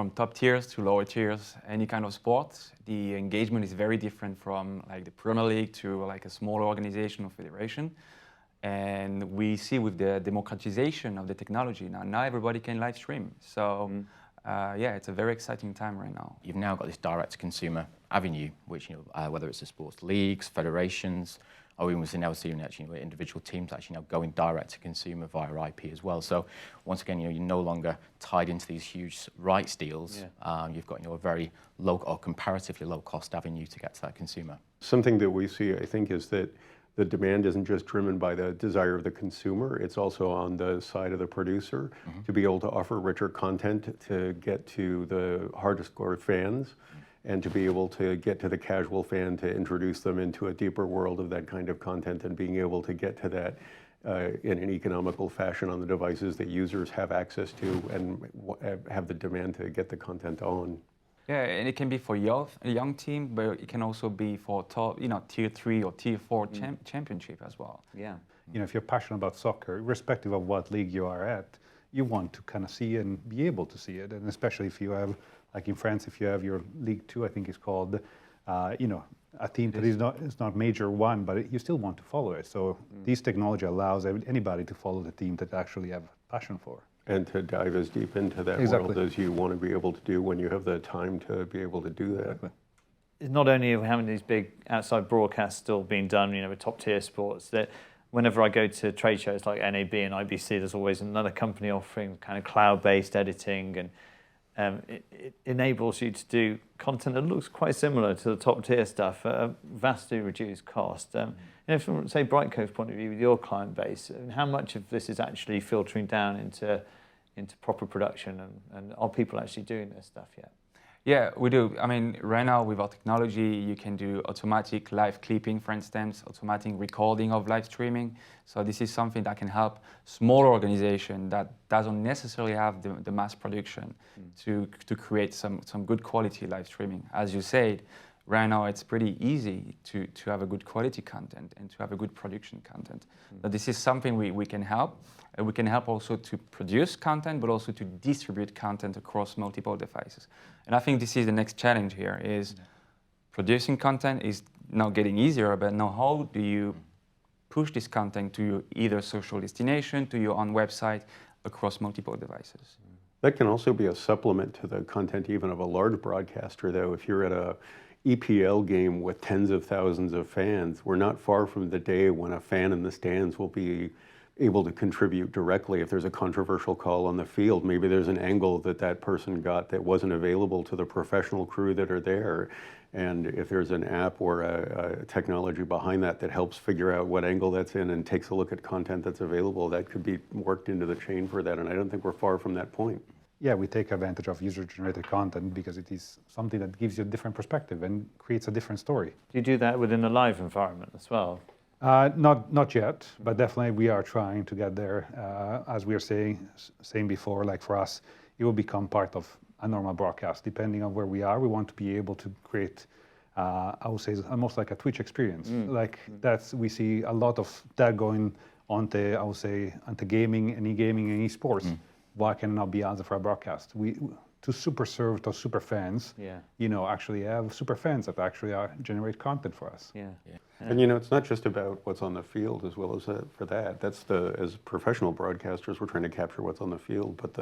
from top tiers to lower tiers, any kind of sport, the engagement is very different from like the Premier League to like a smaller organization or federation. And we see with the democratization of the technology now everybody can live stream. So yeah, it's a very exciting time right now. You've now got this direct-to-consumer avenue, which whether it's the sports leagues, federations, or even now seeing actually individual teams actually now going direct-to-consumer via IP as well. So once again, you're no longer tied into these huge rights deals. Yeah. You've got a very low or comparatively low-cost avenue to get to that consumer. Something that we see, I think, is that the demand isn't just driven by the desire of the consumer, it's also on the side of the producer to be able to offer richer content to get to the hardest core fans and to be able to get to the casual fan to introduce them into a deeper world of that kind of content and being able to get to that in an economical fashion on the devices that users have access to and have the demand to get the content on. Yeah, and it can be for a young team, but it can also be for top, tier 3 or tier 4 championship as well. Yeah. If you're passionate about soccer, irrespective of what league you are at, you want to kind of see and be able to see it. And especially if you have, like in France, if you have your League 2, I think it's called, a team that is not Major 1, but you still want to follow it. So this technology allows anybody to follow the team that actually have passion for. And to dive as deep into that world as you want to be able to do when you have the time to be able to do that. Exactly. It's not only having these big outside broadcasts still being done, with top tier sports, that whenever I go to trade shows like NAB and IBC, there's always another company offering kind of cloud-based editing, and it enables you to do content that looks quite similar to the top tier stuff at a vastly reduced cost. From, say, Brightcove's point of view, with your client base, how much of this is actually filtering down into proper production, and are people actually doing this stuff yet? Yeah, we do. I mean, right now with our technology, you can do automatic live clipping, for instance, automatic recording of live streaming. So this is something that can help smaller organization that doesn't necessarily have the mass production to create some good quality live streaming. As you said, right now it's pretty easy to have a good quality content and to have a good production content. But this is something we can help. And we can help also to produce content, but also to distribute content across multiple devices. And I think this is the next challenge here is producing content is now getting easier, but now how do you push this content to your either social destination, to your own website, across multiple devices? That can also be a supplement to the content even of a large broadcaster, though. If you're at a EPL game with tens of thousands of fans, we're not far from the day when a fan in the stands will be able to contribute directly. If there's a controversial call on the field, maybe there's an angle that person got that wasn't available to the professional crew that are there. And if there's an app or a technology behind that helps figure out what angle that's in and takes a look at content that's available, that could be worked into the chain for that. And I don't think we're far from that point. Yeah, we take advantage of user-generated content because it is something that gives you a different perspective and creates a different story. Do you do that within a live environment as well? Not yet, but definitely we are trying to get there. As we were saying before, like for us, it will become part of a normal broadcast. Depending on where we are, we want to be able to create, I would say, almost like a Twitch experience. We see a lot of that going onto, I would say, onto gaming and e-gaming and esports. Why can it not be answered for a broadcast? To super serve those super fans, actually have super fans that actually generate content for us. And it's not just about what's on the field as well as for that. That's as professional broadcasters, we're trying to capture what's on the field, but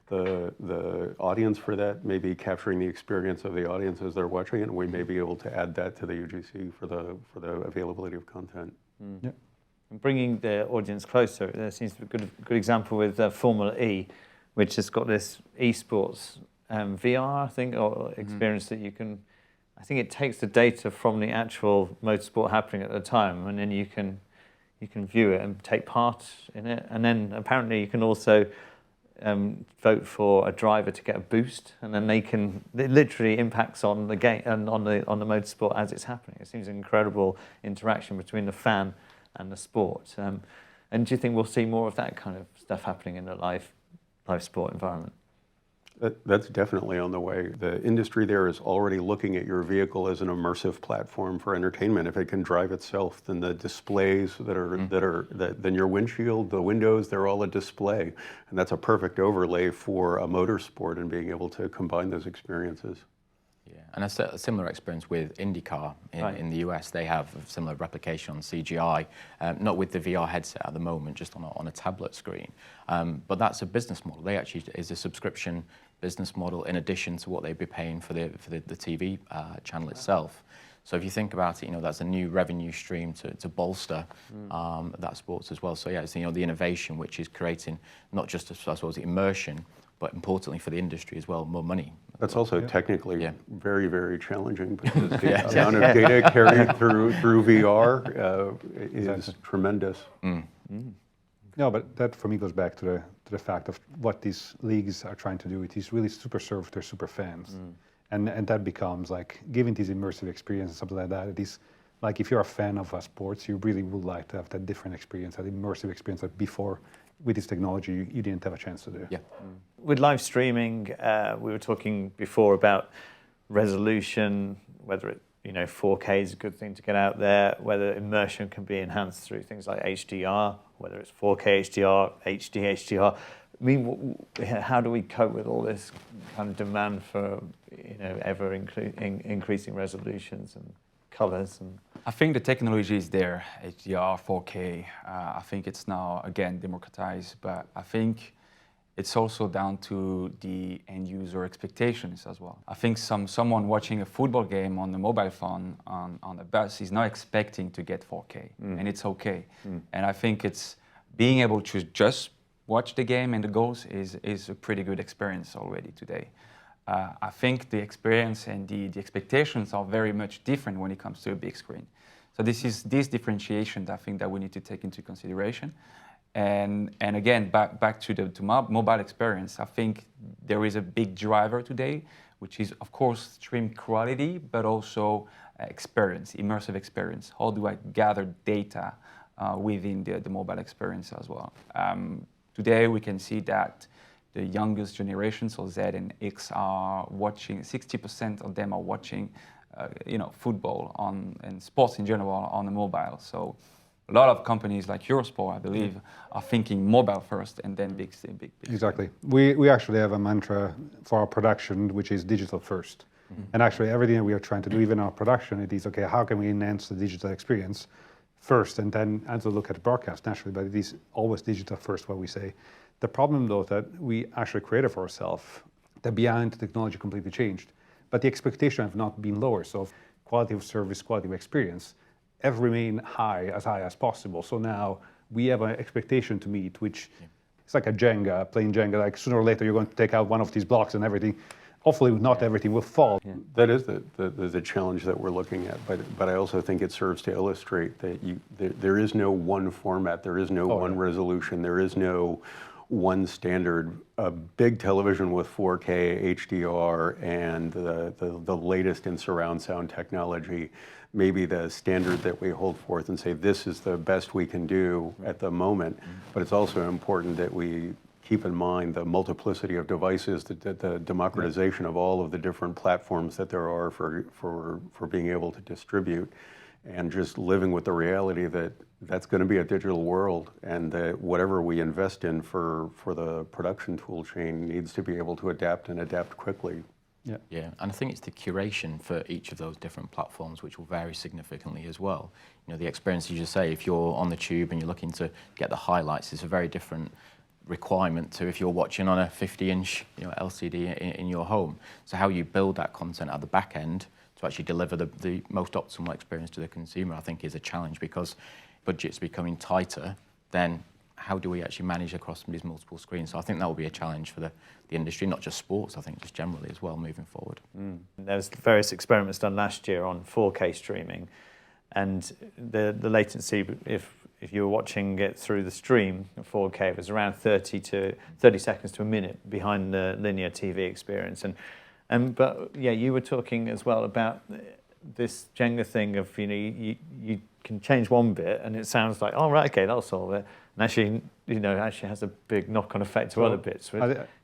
the audience for that may be capturing the experience of the audience as they're watching it, and we may be able to add that to the UGC for the availability of content. Yeah. And bringing the audience closer, there seems to be a good example with Formula E, which has got this esports VR, I think, or experience that you can. I think it takes the data from the actual motorsport happening at the time, and then you can view it and take part in it. And then apparently you can also vote for a driver to get a boost, and then it literally impacts on the game and on the motorsport as it's happening. It seems an incredible interaction between the fan and the sport. And do you think we'll see more of that kind of stuff happening in the live sport environment? That's definitely on the way. The industry there is already looking at your vehicle as an immersive platform for entertainment. If it can drive itself, then the displays then your windshield, the windows, they're all a display. And that's a perfect overlay for a motorsport and being able to combine those experiences. Yeah, and a similar experience with IndyCar in the US. They have a similar replication on CGI, not with the VR headset at the moment, just on a tablet screen. But that's a business model. They actually is a subscription business model in addition to what they'd be paying for the TV channel itself. So if you think about it, that's a new revenue stream to bolster that sports as well. So yeah, it's the innovation which is creating not just, I suppose, immersion, but importantly for the industry as well, more money. That's also technically very, very challenging because the amount of data carried through VR is tremendous. No, but that for me goes back to the fact of what these leagues are trying to do. It is really super serve their super fans. And that becomes like giving these immersive experiences, something like that. It is like if you're a fan of sports, you really would like to have that different experience, that immersive experience that before with this technology you didn't have a chance to do. Yeah. With live streaming, we were talking before about resolution, whether it 4K is a good thing to get out there, whether immersion can be enhanced through things like HDR, whether it's 4K HDR, HD HDR. I mean, how do we cope with all this kind of demand for ever increasing resolutions and colors? And I think the technology is there, HDR, 4K. I think it's now again democratized, but I think it's also down to the end user expectations as well. I think someone watching a football game on the mobile phone on the bus is not expecting to get 4K, and it's okay. And I think it's being able to just watch the game and the goals is a pretty good experience already today. I think the experience and the expectations are very much different when it comes to a big screen. So this differentiation I think that we need to take into consideration. And again, back to the mobile experience, I think there is a big driver today, which is of course stream quality, but also experience, immersive experience. How do I gather data within the mobile experience as well? Today we can see that the youngest generation, so Z and X, are watching. 60% of them are watching, football and sports in general on the mobile. So a lot of companies like Eurosport, I believe, are thinking mobile first and then big. Exactly. We actually have a mantra for our production, which is digital first. And actually everything that we are trying to do, even our production, it is, okay, how can we enhance the digital experience first and then to look at the broadcast naturally, but it is always digital first, what we say. The problem though that we actually created for ourselves, that behind the technology completely changed, but the expectation have not been lower. So quality of service, quality of experience have remained high as possible. So now we have an expectation to meet, which it's like playing Jenga, like sooner or later you're going to take out one of these blocks and everything. Hopefully not everything will fall. That is the challenge that we're looking at, but I also think it serves to illustrate that there is no one format, there is no one resolution, there is no one standard. A big television with 4K, HDR, and the latest in surround sound technology may be the standard that we hold forth and say this is the best we can do at the moment, but it's also important that we keep in mind the multiplicity of devices, the democratization of all of the different platforms that there are for being able to distribute, and just living with the reality that that's going to be a digital world, and that whatever we invest in for the production tool chain needs to be able to adapt quickly. Yeah, and I think it's the curation for each of those different platforms which will vary significantly as well. The experience, as you say, if you're on the tube and you're looking to get the highlights, it's a very different requirement to if you're watching on a 50-inch LCD in your home. So how you build that content at the back end to actually deliver the most optimal experience to the consumer, I think is a challenge, because budgets becoming tighter, then how do we actually manage across these multiple screens? So I think that will be a challenge for the industry, not just sports, I think just generally as well moving forward. There's various experiments done last year on 4K streaming, and the latency, if you were watching it through the stream, 4K, it was around 30 seconds to a minute behind the linear TV experience. But yeah, you were talking as well about this Jenga thing of you can change one bit and it sounds like, oh right, okay, that'll solve it, and actually actually has a big knock-on effect to other bits.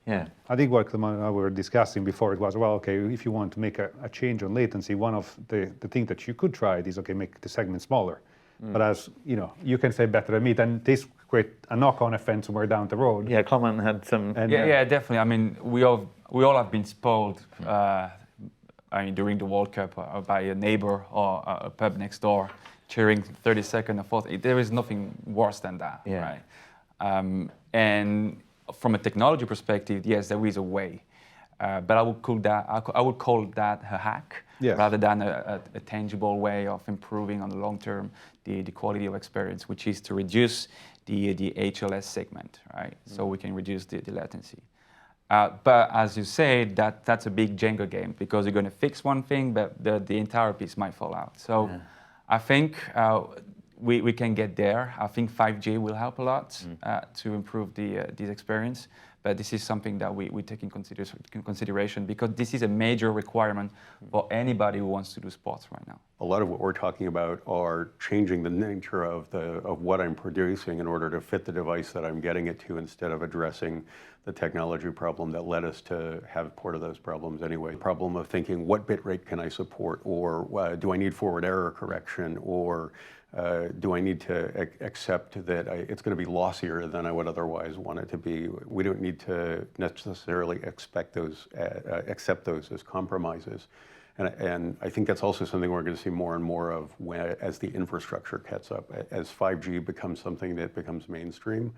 Yeah. I think what Clement and I were discussing before, it was, well, okay, if you want to make a change on latency, one of the things that you could try is, okay, make the segment smaller. But as you can say better than me, then this create a knock-on effect somewhere down the road. Yeah, Clement had some. And, Yeah, definitely. I mean, we all have been spoiled. During the World Cup by a neighbor or a pub next door cheering 30 seconds or 40. There is nothing worse than that, right? And from a technology perspective, yes, there is a way, but I would call that a hack rather than a tangible way of improving on the long term the quality of experience, which is to reduce the HLS segment, right? So we can reduce the latency. But as you say, that's a big Jenga game because you're going to fix one thing, but the entire piece might fall out. So I think we can get there. I think 5G will help a lot to improve this experience. But this is something that we take in consideration because this is a major requirement for anybody who wants to do sports right now. A lot of what we're talking about are changing the nature of what I'm producing in order to fit the device that I'm getting it to, instead of addressing the technology problem that led us to have part of those problems anyway. Problem of thinking, what bit rate can I support, or do I need forward error correction, or do I need to accept that it's going to be lossier than I would otherwise want it to be? We don't need to necessarily accept those as compromises. And I think that's also something we're going to see more and more of as the infrastructure catches up. As 5G becomes something that becomes mainstream,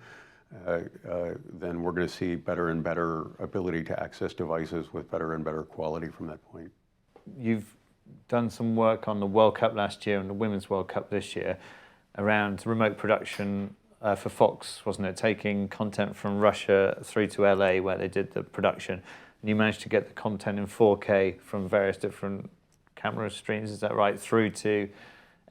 then we're going to see better and better ability to access devices with better and better quality from that point. You've done some work on the World Cup last year and the Women's World Cup this year around remote production for Fox, wasn't it? Taking content from Russia through to LA where they did the production. And you managed to get the content in 4K from various different camera streams, is that right? Through to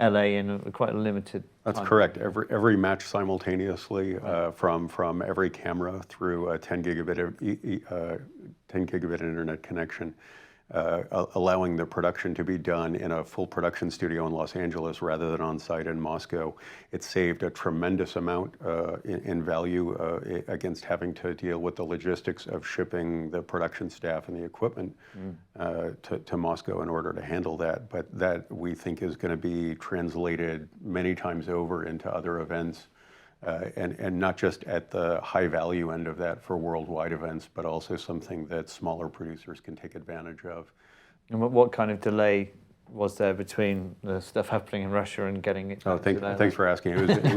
LA in quite a limited time. That's correct. Every match simultaneously from every camera through a 10 gigabit internet connection. Allowing the production to be done in a full production studio in Los Angeles rather than on site in Moscow. It saved a tremendous amount in value against having to deal with the logistics of shipping the production staff and the equipment to Moscow in order to handle that. But that, we think, is going to be translated many times over into other events. And not just at the high value end of that for worldwide events, but also something that smaller producers can take advantage of. And what kind of delay was there between the stuff happening in Russia and getting it? Thanks for asking. It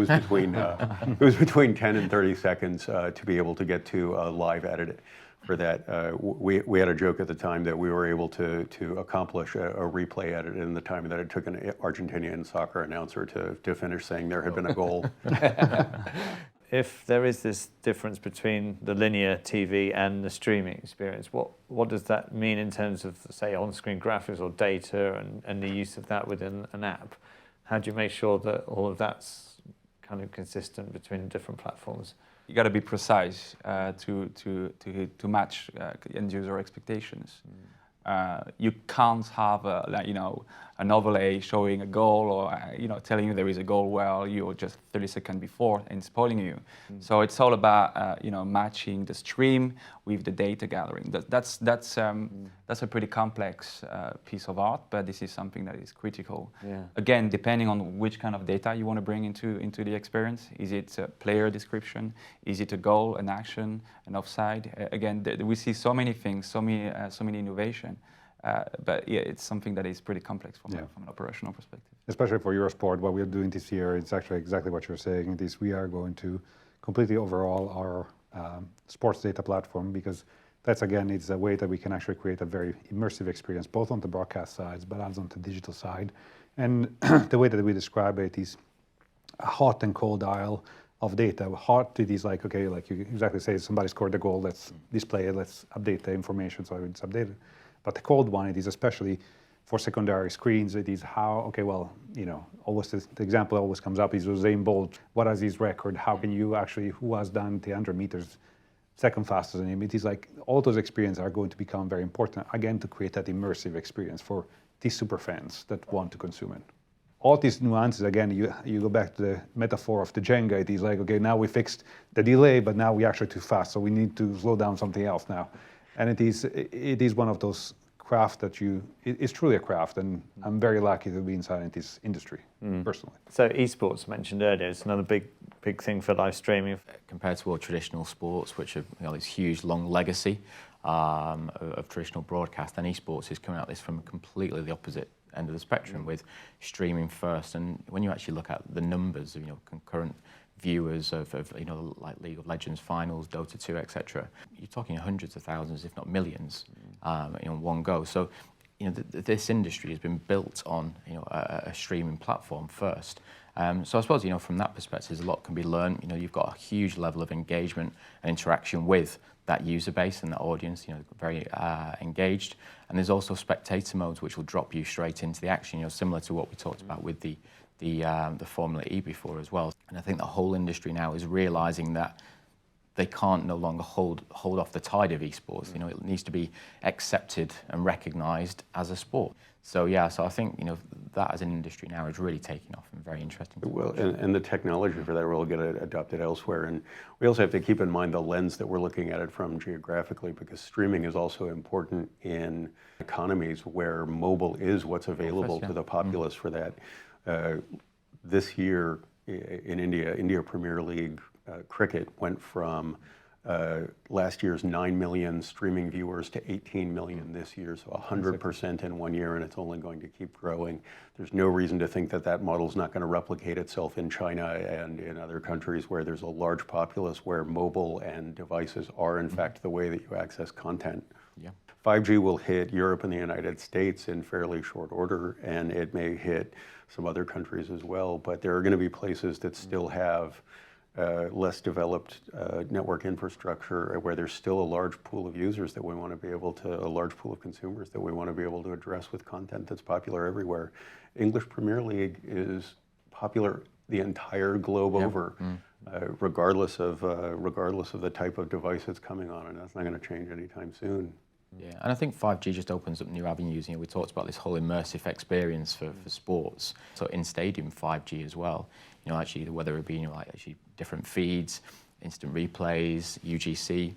was between 10 and 30 seconds to be able to get to a live edit. For that, we had a joke at the time that we were able to accomplish a replay edit in the time that it took an Argentinian soccer announcer to finish saying there had been a goal. If there is this difference between the linear TV and the streaming experience, what does that mean in terms of, say, on-screen graphics or data and the use of that within an app? How do you make sure that all of that's kind of consistent between different platforms? You got to be precise to match end user expectations. You can't have an overlay showing a goal or telling you there is a goal while you're just 30 seconds before and spoiling you. So it's all about matching the stream with the data gathering. That's a pretty complex piece of art, but this is something that is critical. Yeah. Again, depending on which kind of data you want to bring into the experience. Is it a player description? Is it a goal, an action, an offside? Again, we see so many things, so many innovation. But yeah, it's something that is pretty complex from an operational perspective. Especially for Eurosport, what we're doing this year, it's actually exactly what you're saying. We are going to completely overhaul our sports data platform, because that's, again, it's a way that we can actually create a very immersive experience, both on the broadcast sides, but also on the digital side. And the way that we describe it is a hot and cold aisle of data. Hot, it is like, okay, like you exactly say, somebody scored a goal, let's display it, let's update the information so it's updated. But the cold one, it is especially for secondary screens, it is how, okay, well, always the example always comes up is Usain Bolt. What is his record? How can you actually, who has done the 100 meters second fastest than him? It is like all those experiences are going to become very important, again, to create that immersive experience for these super fans that want to consume it. all these nuances, again, you go back to the metaphor of the Jenga. It is like, okay, now we fixed the delay, but now we actually too fast, so we need to slow down something else now. And it is one of those craft that it's truly a craft, and I'm very lucky to be inside in this industry, personally. So esports mentioned earlier, it's another big thing for live streaming. Compared to all traditional sports, which have this huge long legacy of traditional broadcast, and esports is coming at this from completely the opposite end of the spectrum with streaming first. And when you actually look at the numbers of concurrent viewers of like League of Legends finals, Dota 2, etc., you're talking hundreds of thousands, if not millions, in one go. So this industry has been built on a streaming platform first. So I suppose from that perspective, a lot can be learned. You've got a huge level of engagement and interaction with that user base and that audience, very engaged. And there's also spectator modes which will drop you straight into the action, similar to what we talked about with the Formula E before as well. And I think the whole industry now is realizing that they can't no longer hold off the tide of esports. It needs to be accepted and recognized as a sport. So I think that as an industry now is really taking off and very interesting. Well, and the technology for that will get adopted elsewhere. And we also have to keep in mind the lens that we're looking at it from geographically, because streaming is also important in economies where mobile is what's available to the populace for that. This year in India Premier League cricket went from last year's 9 million streaming viewers to 18 million this year, so 100% in 1 year, and it's only going to keep growing. There's no reason to think that model's not going to replicate itself in China and in other countries where there's a large populace where mobile and devices are in fact the way that you access content. Yeah. 5G will hit Europe and the United States in fairly short order, and it may hit some other countries as well, but there are going to be places that still have less developed network infrastructure where there's still a large pool of users that we want to be able to, a large pool of consumers that we want to be able to address with content that's popular everywhere. English Premier League is popular the entire globe over, regardless of the type of device it's coming on, and that's not going to change anytime soon. Yeah, and I think 5G just opens up new avenues. We talked about this whole immersive experience for sports. So in stadium 5G as well. Actually, whether it be like actually different feeds, instant replays, UGC.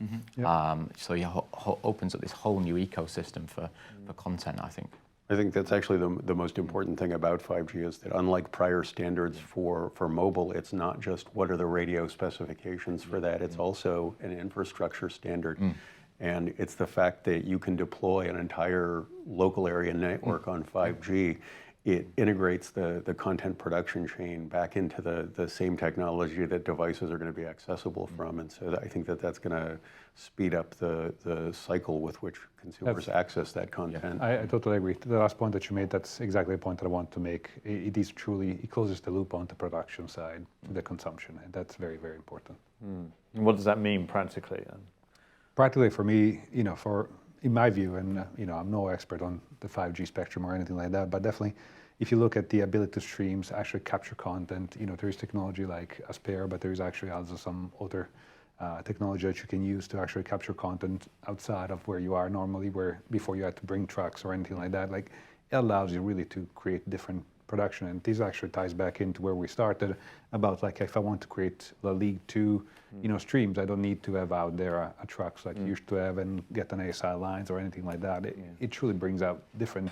So opens up this whole new ecosystem for content, I think. I think that's actually the most important thing about 5G is that unlike prior standards for mobile, it's not just what are the radio specifications for that, it's also an infrastructure standard. And it's the fact that you can deploy an entire local area network on 5G. It integrates the content production chain back into the same technology that devices are going to be accessible from. And so I think that's going to speed up the cycle with which consumers access that content. Yeah, I totally agree. The last point that you made, that's exactly the point that I want to make. It is truly, it closes the loop on the production side to the consumption, and that's very, very important. And what does that mean practically then? Practically for me, in my view, and I'm no expert on the 5G spectrum or anything like that, but definitely if you look at the ability to streams, actually capture content, there is technology like Aspera, but there is actually also some other technology that you can use to actually capture content outside of where you are normally, where before you had to bring trucks or anything like that. Like, it allows you really to create different production, and this actually ties back into where we started about, like, if I want to create the League 2 streams, I don't need to have out there a trucks like you used to have and get an ASI lines or anything like that. It truly brings out different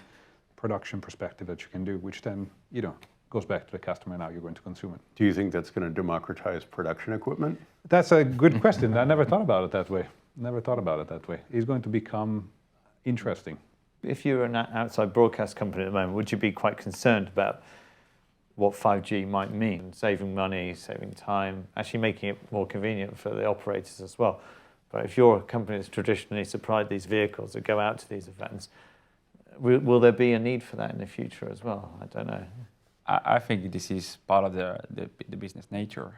production perspective that you can do, which then goes back to the customer and how you're going to consume it. Do you think that's going to democratize production equipment? That's a good question. I never thought about it that way. It's going to become interesting. If you're an outside broadcast company at the moment, would you be quite concerned about what 5G might mean? Saving money, saving time, actually making it more convenient for the operators as well. But if you're a company that's traditionally supplied these vehicles that go out to these events, will there be a need for that in the future as well? I don't know. I think this is part of the business nature.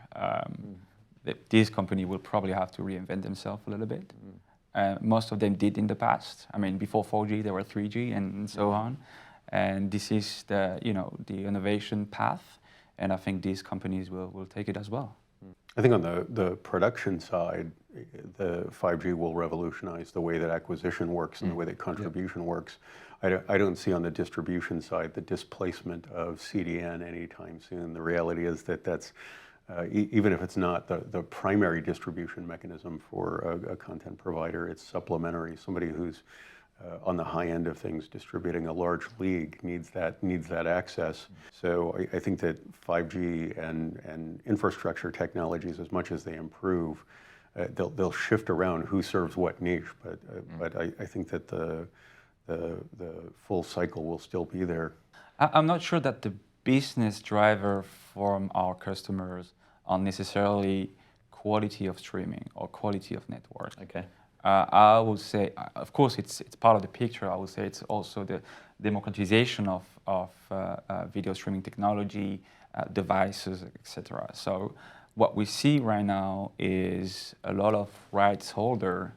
This company will probably have to reinvent themselves a little bit. Most of them did in the past. I mean, before 4G, there were 3G and so on. And this is the innovation path. And I think these companies will take it as well. I think on the production side, the 5G will revolutionize the way that acquisition works and the way that contribution works. I don't see on the distribution side the displacement of CDN anytime soon. The reality is that that's, even if it's not the primary distribution mechanism for a content provider, it's supplementary. Somebody who's on the high end of things, distributing a large league needs that access. So I think that 5G and infrastructure technologies, as much as they improve, they'll shift around who serves what niche. But I think that the full cycle will still be there. I'm not sure that the business driver from our customers are necessarily quality of streaming or quality of network. Okay. I would say, of course, it's part of the picture. I would say it's also the democratization of video streaming technology, devices, etc. So what we see right now is a lot of rights holder,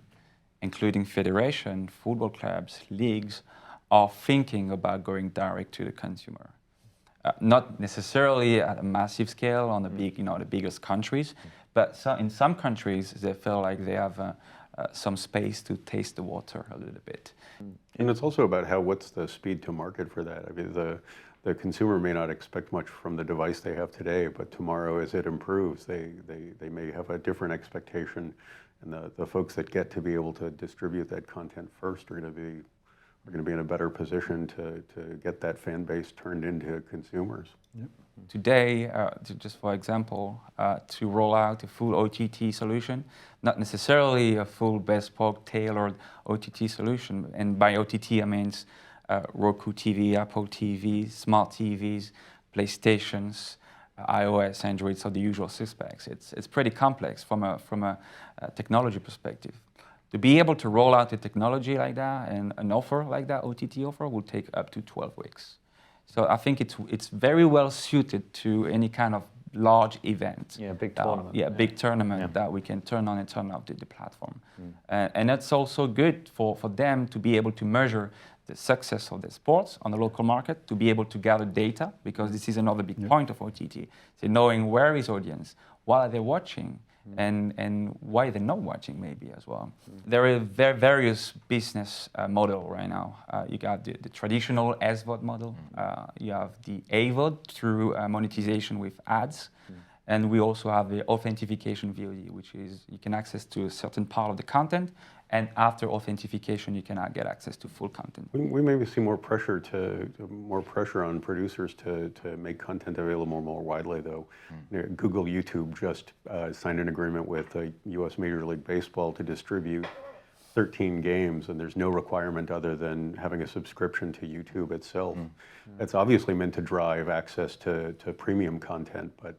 including federation, football clubs, leagues, are thinking about going direct to the consumer. Not necessarily at a massive scale on the big, the biggest countries, but in some countries they feel like they have some space to taste the water a little bit. And it's also about what's the speed to market for that. I mean, the consumer may not expect much from the device they have today, but tomorrow as it improves, they may have a different expectation. And the folks that get to be able to distribute that content first are going to be in a better position to get that fan base turned into consumers. Yep. Today, just for example, to roll out a full OTT solution, not necessarily a full bespoke tailored OTT solution, and by OTT I mean Roku TV, Apple TV, smart TVs, PlayStations, iOS, Android, so the usual suspects. It's pretty complex from a technology perspective. To be able to roll out a technology like that and an offer like that, OTT offer, will take up to 12 weeks. So I think it's very well suited to any kind of large event. Yeah, big tournament. Big tournament that we can turn on and turn off the platform. And that's also good for them to be able to measure the success of the sports on the local market, to be able to gather data, because this is another big point of OTT. So knowing where is audience, what are they watching, and why they're not watching maybe as well. There are various business model right now. You got the traditional SVOD model. You have the AVOD through monetization with ads. And we also have the authentication VOD, which is you can access to a certain part of the content, and after authentication, you cannot get access to full content. We maybe see more pressure on producers to make content available more widely, though. Google, YouTube just signed an agreement with U.S. Major League Baseball to distribute 13 games, and there's no requirement other than having a subscription to YouTube itself. That's obviously meant to drive access to premium content, but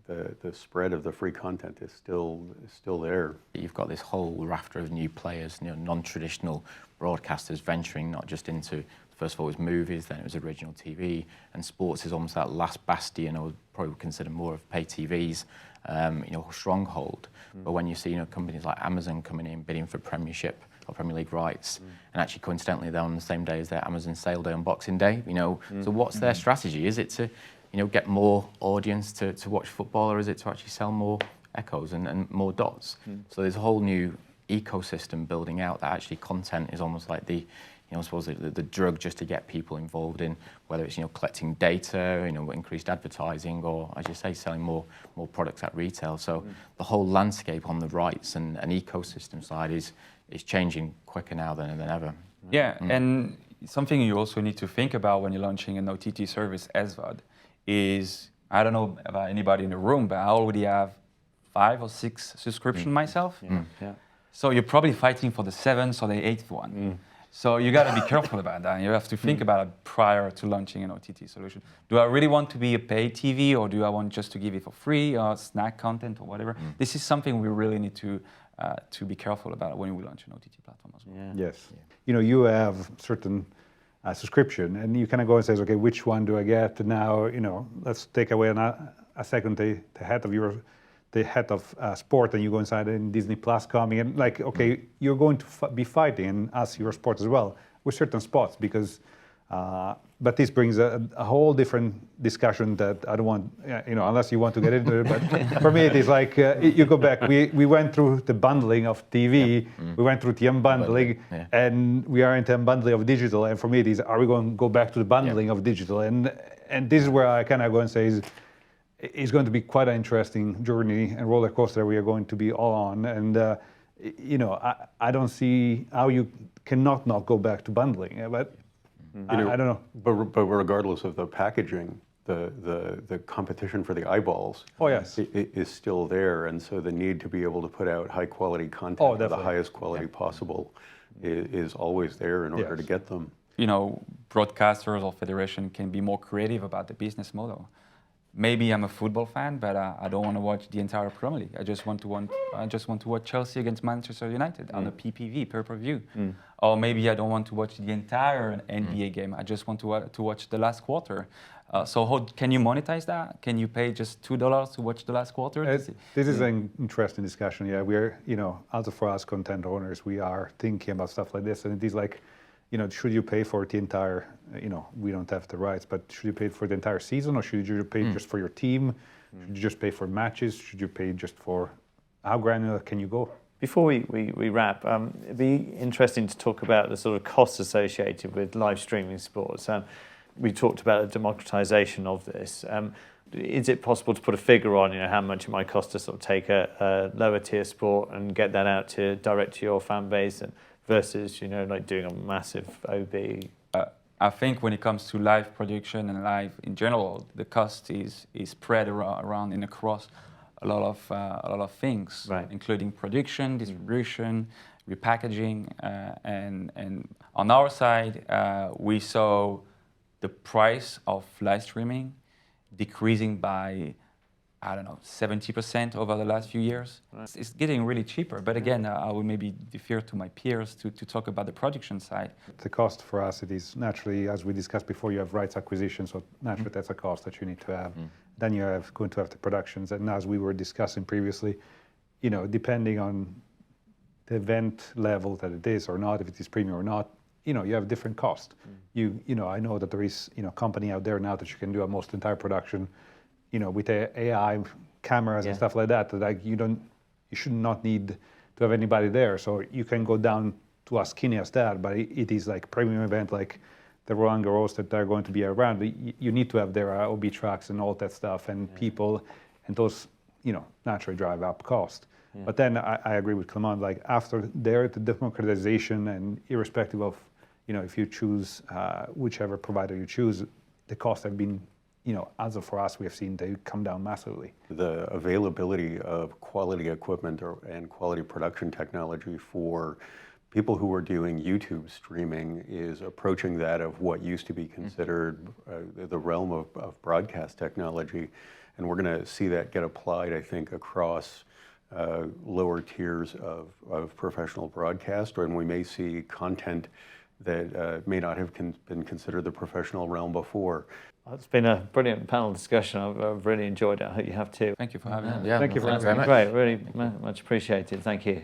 the spread of the free content is still there. You've got this whole rafter of new players, non-traditional broadcasters venturing not just into, first of all, it was movies, then it was original TV, and sports is almost that last bastion. I would probably consider more of pay TV's, stronghold. But when you see, companies like Amazon coming in bidding for Premiership or Premier League rights, and actually coincidentally they're on the same day as their Amazon sale day on Boxing Day. So what's their strategy? Is it to get more audience to watch football, or is it to actually sell more echoes and more dots? So there's a whole new ecosystem building out that actually content is almost like the drug just to get people involved in, whether it's collecting data, increased advertising, or as you say, selling more products at retail. So the whole landscape on the rights and ecosystem side is changing quicker now than ever. Yeah, and something you also need to think about when you're launching an OTT service SVOD is, I don't know about anybody in the room, but I already have 5 or 6 subscriptions myself. So you're probably fighting for the 7th or the 8th one. So you got to be careful about that. You have to think about it prior to launching an OTT solution. Do I really want to be a paid TV, or do I want just to give it for free, or snack content or whatever? This is something we really need to be careful about when we launch an OTT platform as well. Yes. You have certain subscription, and you kind of go and say, okay, which one do I get now? Let's take away a second the head of sport, and you go inside and Disney Plus coming, and okay, you're going to be fighting, and us Eurosport as well, with certain spots, because but this brings a whole different discussion that I don't want, unless you want to get into it. But for me, it is like you go back. We went through the bundling of TV. We went through the unbundling, and we are into unbundling of digital. And for me, it is: are we going to go back to the bundling of digital? And this is where I kind of go and say is going to be quite an interesting journey and roller coaster we are going to be all on. And I don't see how you cannot not go back to bundling, but. I don't know. But regardless of the packaging, the competition for the eyeballs is still there. And so the need to be able to put out high quality content at the highest quality possible is always there in order to get them. Broadcasters or federation can be more creative about the business model. Maybe I'm a football fan, but I don't want to watch the entire Premier League. I just want to watch Chelsea against Manchester United on a PPV, pay-per-view. Or maybe I don't want to watch the entire NBA game. I just want to watch the last quarter. So how can you monetize that? Can you pay just $2 to watch the last quarter? This is an interesting discussion. Yeah, we're also for us content owners, we are thinking about stuff like this, and it is like, should you pay for the entire, we don't have the rights, but should you pay for the entire season, or should you pay just for your team? Should you just pay for matches? Should you pay just for, how granular can you go? Before we wrap, it'd be interesting to talk about the sort of costs associated with live streaming sports. We talked about the democratisation of this. Is it possible to put a figure on, how much it might cost to sort of take a lower tier sport and get that out direct to your fan base, and versus, like doing a massive OB? I think when it comes to live production and live in general, the cost is spread around and across a lot of things, including production, distribution, repackaging, and on our side, we saw the price of live streaming decreasing by 70% over the last few years. It's getting really cheaper. But again, I will maybe defer to my peers to talk about the production side. The cost for us, it is naturally, as we discussed before, you have rights acquisition, so naturally that's a cost that you need to have. Then you are going to have the productions. And as we were discussing previously, depending on the event level that it is or not, if it is premium or not, you have different costs. I know that there is, company out there now that you can do almost entire production with AI cameras and stuff like that, like you should not need to have anybody there. So you can go down to as skinny as that, but it is like premium event like the Roland Garros that are going to be around. You need to have their OB tracks and all that stuff and people, and those, naturally drive up cost. But then I agree with Clement, like after there, the democratization, and irrespective of, if you choose whichever provider you choose, the costs have been, as of for us, we have seen they come down massively. The availability of quality equipment and quality production technology for people who are doing YouTube streaming is approaching that of what used to be considered the realm of broadcast technology. And we're going to see that get applied, I think, across lower tiers of professional broadcast, and we may see content that may not have been considered the professional realm before. It's been a brilliant panel discussion. I've really enjoyed it. I hope you have too. Thank you for having me. Yeah, Thank you very much. Great, really much appreciated. Thank you.